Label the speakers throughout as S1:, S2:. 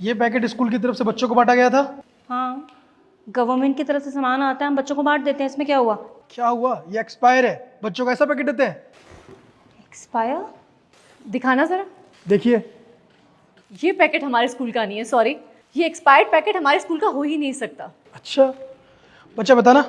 S1: ये packet school की तरफ से बच्चों को बांटा गया था।
S2: हाँ, गवर्नमेंट की तरफ से सामान आता है, हम बच्चों को बांट देते हैं। इसमें क्या हुआ?
S1: क्या हुआ? ये एक्सपायर है, बच्चों को ऐसा पैकेट देते हैं?
S2: एक्सपायर?
S3: दिखाना जरा।
S1: देखिए,
S3: ये पैकेट हमारे स्कूल का नहीं है, सॉरी। ये एक्सपायर्ड पैकेट हमारे स्कूल का हो ही नहीं सकता।
S1: अच्छा बच्चा बताना,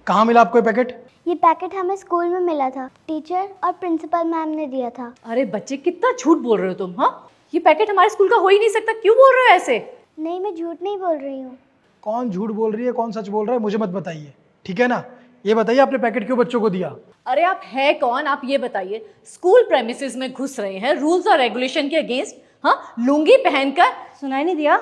S1: कहाँ मिला आपको ये पैकेट?
S4: ये पैकेट हमें स्कूल में मिला था, टीचर और प्रिंसिपल मैम ने दिया था।
S3: अरे बच्चे, कितना झूठ बोल रहे हो तुम। हाँ, ये पैकेट हमारे स्कूल का हो ही नहीं सकता। क्यों बोल रहे हो ऐसे?
S4: नहीं, मैं झूठ नहीं बोल रही हूँ।
S1: कौन झूठ बोल रही है, कौन सच बोल रहा है, मुझे मत बताइए, ठीक है ना? ये बताइए आपने पैकेट क्यों बच्चों को दिया?
S3: अरे आप है कौन, आप ये बताइए। स्कूल प्रेमिसेस में घुस रहे हैं रूल्स और रेगुलेशन के अगेंस्ट, हाँ, लुंगी पहनकर।
S2: सुनाई नहीं दिया?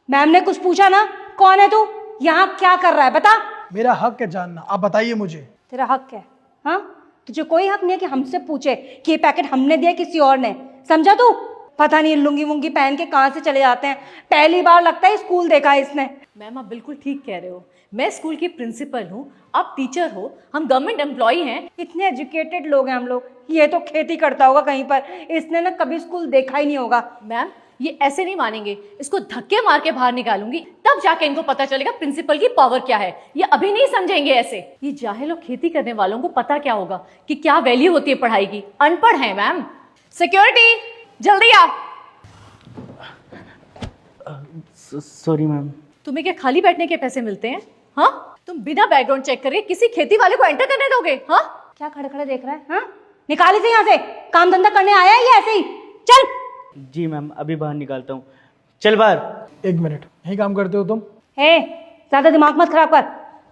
S2: मैम ने कुछ पूछा ना, कौन है तू, यहाँ क्या कर रहा है, बता।
S1: मेरा हक है जानना, आप बताइए मुझे।
S2: तेरा हक है? हाँ, तुझे कोई हक नहीं है कि हमसे पूछे कि ये पैकेट हमने दिया किसी और ने, समझा तू? पता नहीं लुंगी वुंगी पहन के कहाँ से चले जाते हैं। पहली बार लगता है स्कूल देखा है इसने।
S3: मैम आप बिल्कुल ठीक कह रहे हो। मैं स्कूल की प्रिंसिपल हूँ, आप टीचर हो, हम गवर्नमेंट एम्प्लॉई हैं।
S2: इतने एजुकेटेड लोग हैं हम लोग, ये तो खेती करता होगा कहीं पर, इसने ना कभी स्कूल देखा ही नहीं होगा।
S3: मैम ये ऐसे नहीं मानेंगे, इसको धक्के मार के बाहर निकालूंगी, तब जाके इनको पता चलेगा प्रिंसिपल की पावर क्या है। ये अभी नहीं समझेंगे ऐसे। ये जाहिल और खेती करने वालों को पता क्या होगा कि क्या वैल्यू होती है पढ़ाई की। अनपढ़ है मैम। सिक्योरिटी जल्दी आ।
S5: Sorry ma'am.
S3: तुम्हें क्या खाली बैठने के पैसे मिलते हैं? हाँ, तुम बिना बैकग्राउंड चेक करे किसी खेती वाले को एंटर करने दोगे? हाँ,
S2: क्या खड़े खड़े देख रहा है? हाँ, निकाल इसे यहाँ से, काम धंधा करने आया है ये ऐसे ही? चल।
S5: जी मैम, अभी बाहर निकालता हूँ। चल बाहर।
S1: एक मिनट, यही काम करते हो तुम?
S2: हे, ज्यादा दिमाग मत खराब कर,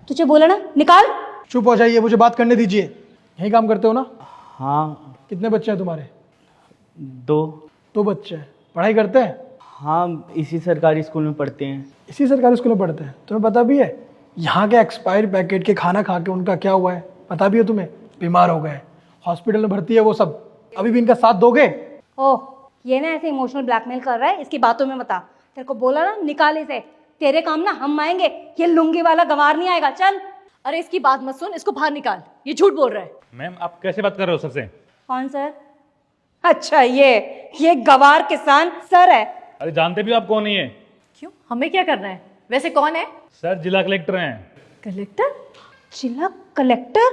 S2: तुझे बोला ना निकाल।
S1: चुप हो जाइए, मुझे बात करने दीजिए। यही काम करते हो ना?
S5: हाँ।
S1: कितने बच्चे हैं तुम्हारे?
S5: 2।
S1: 2 बच्चे हैं, पढ़ाई करते हैं?
S5: हाँ, इसी सरकारी स्कूल में पढ़ते हैं।
S1: इसी सरकारी स्कूल में पढ़ते हैं? तुम्हें पता भी है यहाँ के एक्सपायर पैकेट के खाना खा के उनका क्या हुआ है? पता भी है तुम्हें? बीमार हो गए, हॉस्पिटल में भर्ती है वो सब। अभी भी इनका साथ दोगे?
S2: ओह, ये ना ऐसे इमोशनल ब्लैकमेल कर रहा है, इसकी बातों में बता। तेरे को बोला ना निकाल इसे, तेरे काम ना हम आएंगे, ये लुंगी वाला गंवार नहीं आएगा। चल।
S3: अरे इसकी बात मत सुन, इसको बाहर निकाल, ये झूठ बोल रहा है।
S6: मैम आप कैसे बात कर रहे हो सर से?
S2: कौन सर? अच्छा, ये गंवार किसान सर है।
S6: अरे जानते भी हो आप कौन ही है?
S3: क्यों, हमें क्या करना है? वैसे कौन है?
S6: सर जिला कलेक्टर हैं।
S3: कलेक्टर?
S2: जिला कलेक्टर?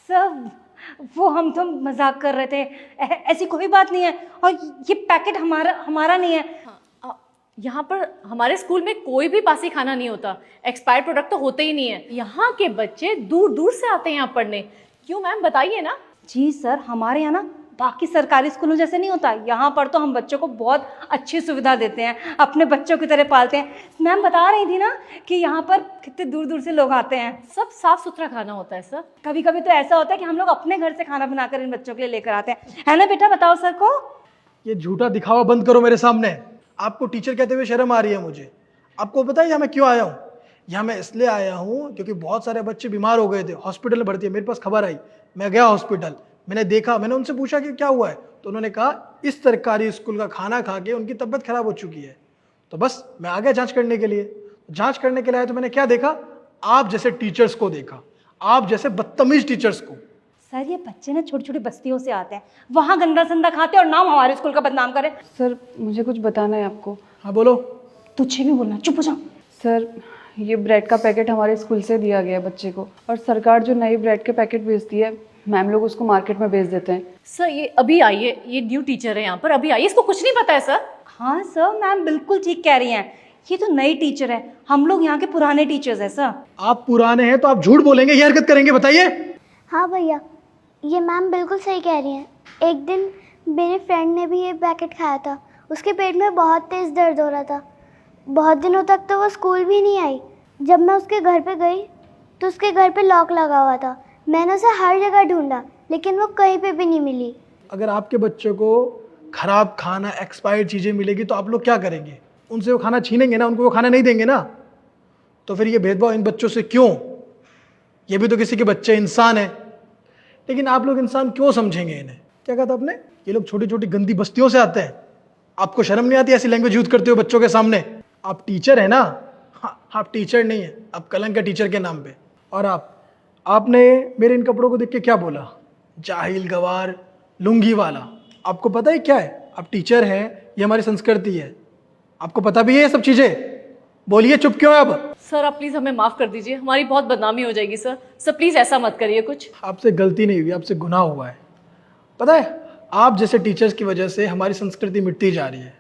S2: सर वो हम तो मजाक कर रहे थे, ऐसी कोई बात नहीं है। और ये पैकेट हमारा नहीं है।
S3: यहाँ पर हमारे स्कूल में कोई भी बासी खाना नहीं होता, एक्सपायर्ड प्रोडक्ट तो होते ही नहीं है। यहाँ के बच्चे दूर दूर से आते हैं यहाँ पढ़ने। क्यों मैम, बताइए ना।
S2: जी सर, हमारे यहाँ ना बाकी सरकारी स्कूलों जैसे नहीं होता, यहाँ पर तो हम बच्चों को बहुत अच्छी सुविधा देते हैं, अपने बच्चों की तरह पालते हैं। मैम बता रही थी ना कि यहाँ पर कितने दूर दूर से लोग आते हैं।
S3: सब साफ सुथरा खाना होता है सर।
S2: कभी कभी तो ऐसा होता है कि हम लोग अपने घर से खाना बनाकर इन बच्चों के लिए लेकर आते हैं, है ना बेटा? बताओ सर को।
S1: ये झूठा दिखावा बंद करो मेरे सामने। आपको टीचर कहते हुए शर्म आ रही है मुझे। आपको पता है यहाँ मैं क्यों आया हूँ? यहाँ मैं इसलिए आया हूँ क्योंकि बहुत सारे बच्चे बीमार हो गए थे, हॉस्पिटल में भर्ती है। मेरे पास खबर आई, मैं गया हॉस्पिटल, मैंने देखा, मैंने उनसे पूछा कि क्या हुआ है, तो उन्होंने कहा इस सरकारी स्कूल का खाना खा के उनकी तबीयत खराब हो चुकी है। तो बस मैं आ गया जांच करने के लिए। जांच करने के लिए आया तो मैंने क्या देखा? आप जैसे टीचर्स को देखा, आप जैसे बदतमीज टीचर्स को।
S2: सर ये बच्चे ना छोटी छोटी बस्तियों से आते हैं, वहाँ गंदा संदा खाते हैं और नाम हमारे स्कूल का बदनाम करें।
S7: सर मुझे कुछ बताना है आपको।
S1: हाँ बोलो।
S2: तुझे भी बोलना, चुप हो जा।
S7: सर ये ब्रेड का पैकेट हमारे स्कूल से दिया गया है बच्चे को, और सरकार जो नई ब्रेड के पैकेट भेजती है मैम लोग उसको मार्केट में बेच देते हैं।
S3: सर ये अभी आई है, ये न्यू टीचर है यहाँ पर, अभी आई है, इसको कुछ नहीं पता है सर।
S2: हाँ सर, मैम बिल्कुल ठीक कह रही हैं, ये तो नई टीचर है, हम लोग यहाँ के पुराने टीचर्स हैं सर।
S1: आप पुराने हैं तो आप झूठ बोलेंगे, ये हरकत करेंगे? बताइए।
S4: हाँ भैया, ये मैम बिल्कुल सही कह रही हैं। एक दिन मेरे फ्रेंड ने भी ये पैकेट खाया था, उसके पेट में बहुत तेज़ दर्द हो रहा था। बहुत दिनों तक तो वो स्कूल भी नहीं आई। जब मैं उसके घर पे गई तो उसके घर पे लॉक लगा हुआ था। मैंने उसे हर जगह ढूंढा लेकिन वो कहीं पे भी नहीं मिली।
S1: अगर आपके बच्चों को खराब खाना, एक्सपायर्ड चीज़ें मिलेगी तो आप लोग क्या करेंगे? उनसे वो खाना छीनेंगे ना, उनको वो खाना नहीं देंगे ना। तो फिर ये भेदभाव इन बच्चों से क्यों? ये भी तो किसी के बच्चे, इंसान है। लेकिन आप लोग इंसान क्यों समझेंगे इन्हें? क्या कहा था आपने? ये लोग छोटी छोटी गंदी बस्तियों से आते हैं। आपको शर्म नहीं आती ऐसी लैंग्वेज यूज करते हो बच्चों के सामने? आप टीचर है ना? हाँ, आप टीचर नहीं है, आप कलंक है टीचर के नाम पे। और आपने मेरे इन कपड़ों को देख के क्या बोला? जाहिल, गवार, लुंगी वाला। आपको पता है क्या है? आप टीचर हैं, ये हमारी संस्कृति है। आपको पता भी है ये सब चीज़ें? बोलिए, चुप क्यों है अब?
S3: सर आप प्लीज हमें माफ कर दीजिए, हमारी बहुत बदनामी हो जाएगी सर। सर प्लीज ऐसा मत करिए कुछ।
S1: आपसे गलती नहीं हुई, आपसे गुनाह हुआ है। पता है, आप जैसे टीचर्स की वजह से हमारी संस्कृति मिटती जा रही है।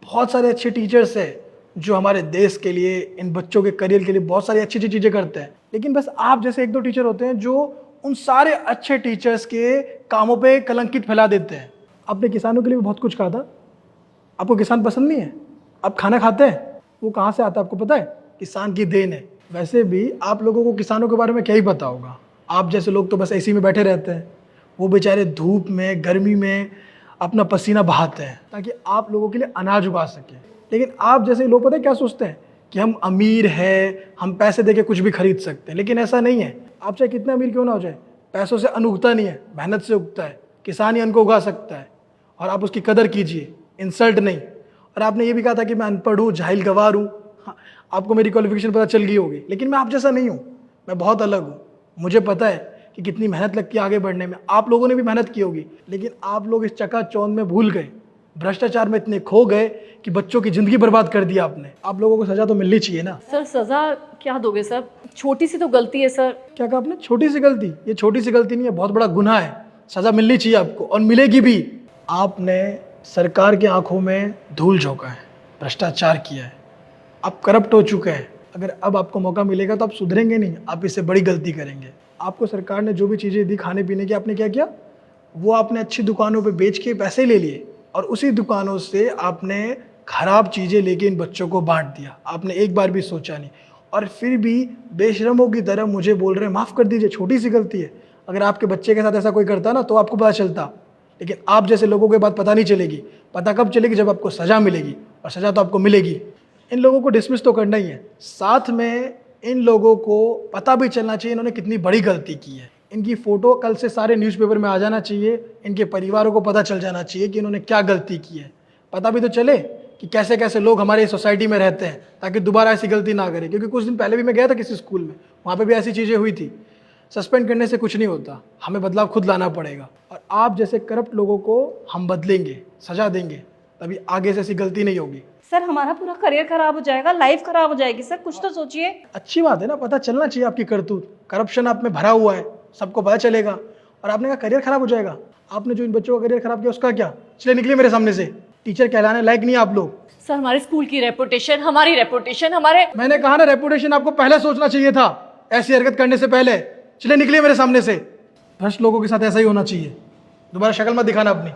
S1: बहुत सारे अच्छे टीचर्स हैं जो हमारे देश के लिए, इन बच्चों के करियर के लिए बहुत सारी अच्छी अच्छी चीज़ें करते हैं, लेकिन बस आप जैसे एक दो टीचर होते हैं जो उन सारे अच्छे टीचर्स के कामों पे कलंकित फैला देते हैं। आपने किसानों के लिए भी बहुत कुछ कहा था। आपको किसान पसंद नहीं है? आप खाना खाते हैं? वो कहाँ से आता है आपको पता है? किसान की देन है। वैसे भी आप लोगों को किसानों के बारे में क्या ही पता होगा। आप जैसे लोग तो बस एसी में बैठे रहते हैं। वो बेचारे धूप में, गर्मी में अपना पसीना बहाते हैं ताकि आप लोगों के लिए अनाज उगा सकें। लेकिन आप जैसे लोग पता है क्या सोचते हैं कि हम अमीर हैं, हम पैसे देके कुछ भी खरीद सकते हैं। लेकिन ऐसा नहीं है। आप चाहे कितने अमीर क्यों ना हो जाए, पैसों से अन्न उगता नहीं है, मेहनत से उगता है। किसान ही अन्न को उगा सकता है और आप उसकी कदर कीजिए, इंसल्ट नहीं। और आपने ये भी कहा था कि मैं अनपढ़ हूँ, जाहिल गवार हूँ। हाँ, आपको मेरी क्वालिफिकेशन पता चल गई होगी, लेकिन मैं आप जैसा नहीं हूँ। मैं बहुत अलग हूँ। मुझे पता है कि कितनी मेहनत लगती है आगे बढ़ने में। आप लोगों ने भी मेहनत की होगी, लेकिन आप लोग इस चकाचौंध में भूल गए, भ्रष्टाचार में इतने खो गए कि बच्चों की जिंदगी बर्बाद कर दिया आपने। आप लोगों को सजा तो मिलनी चाहिए ना।
S3: सर सजा क्या दोगे सर? छोटी सी तो गलती है सर।
S1: क्या कहा आपने? छोटी सी गलती? ये छोटी सी गलती नहीं है, बहुत बड़ा गुनाह है। सजा मिलनी चाहिए आपको और मिलेगी भी। आपने सरकार की आंखों में धूल झोंका है, भ्रष्टाचार किया है, आप करप्ट हो चुके हैं। अगर अब आपको मौका मिलेगा तो आप सुधरेंगे नहीं, आप इससे बड़ी गलती करेंगे। आपको सरकार ने जो भी चीज़ें दी खाने पीने की, आपने क्या किया? वो आपने अच्छी दुकानों पे बेच के पैसे ले लिए और उसी दुकानों से आपने खराब चीज़ें लेके इन बच्चों को बांट दिया। आपने एक बार भी सोचा नहीं और फिर भी बेशरमों की तरह मुझे बोल रहे हैं माफ़ कर दीजिए, छोटी सी गलती है। अगर आपके बच्चे के साथ ऐसा कोई करता ना तो आपको पता चलता, लेकिन आप जैसे लोगों के बात पता नहीं चलेगी। पता कब चलेगी? जब आपको सज़ा मिलेगी, और सज़ा तो आपको मिलेगी। इन लोगों को डिसमिस तो करना ही है, साथ में इन लोगों को पता भी चलना चाहिए इन्होंने कितनी बड़ी गलती की है। इनकी फ़ोटो कल से सारे न्यूज़पेपर में आ जाना चाहिए। इनके परिवारों को पता चल जाना चाहिए कि इन्होंने क्या गलती की है। पता भी तो चले कि कैसे कैसे लोग हमारे सोसाइटी में रहते हैं, ताकि दोबारा ऐसी गलती ना करें। क्योंकि कुछ दिन पहले भी मैं गया था किसी स्कूल में, वहाँ पर भी ऐसी चीज़ें हुई थी। सस्पेंड करने से कुछ नहीं होता, हमें बदलाव खुद लाना पड़ेगा। और आप जैसे करप्ट लोगों को हम बदलेंगे, सजा देंगे, तभी आगे से ऐसी गलती नहीं होगी।
S2: सर हमारा पूरा करियर खराब हो जाएगा, लाइफ खराब हो जाएगी। सर कुछ तो सोचिए।
S1: अच्छी बात है ना, पता चलना चाहिए आपकी करतूत। करप्शन आप में भरा हुआ है, सबको पता चलेगा। और आपने कहा करियर खराब हो जाएगा। आपने जो इन बच्चों का करियर खराब किया उसका क्या? चले निकलिए मेरे सामने से। टीचर कहलाने लायक नहीं आप लोग।
S3: सर हमारे स्कूल की रेपुटेशन, हमारी रेपुटेशन, हमारे
S1: मैंने कहा ना, रेपुटेशन आपको पहले सोचना चाहिए था, ऐसी हरकत करने से पहले। चले निकलिए मेरे सामने से। भ्रष्ट लोगों के साथ ऐसा ही होना चाहिए। दोबारा शक्ल मत दिखाना अपनी।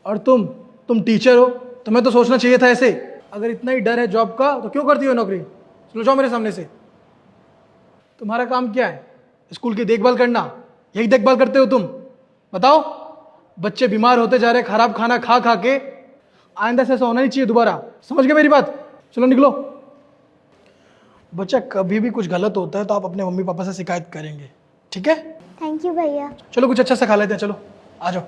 S1: और तुम टीचर हो, तुम्हें तो सोचना चाहिए था ऐसे। अगर इतना ही डर है जॉब का तो क्यों करती हो नौकरी? चलो जाओ मेरे सामने से। तुम्हारा काम क्या है? स्कूल की देखभाल करना? यही देखभाल करते हो तुम? बताओ। बच्चे बीमार होते जा रहे खराब खाना खा खा के। आइंदा से ऐसा होना नहीं चाहिए दोबारा। समझ गए मेरी बात? चलो निकलो। बच्चा कभी भी कुछ गलत होता है तो आप अपने मम्मी पापा से शिकायत करेंगे, ठीक है?
S4: थैंक यू भैया।
S1: चलो कुछ अच्छा सा खा लेते हैं, चलो आ जाओ।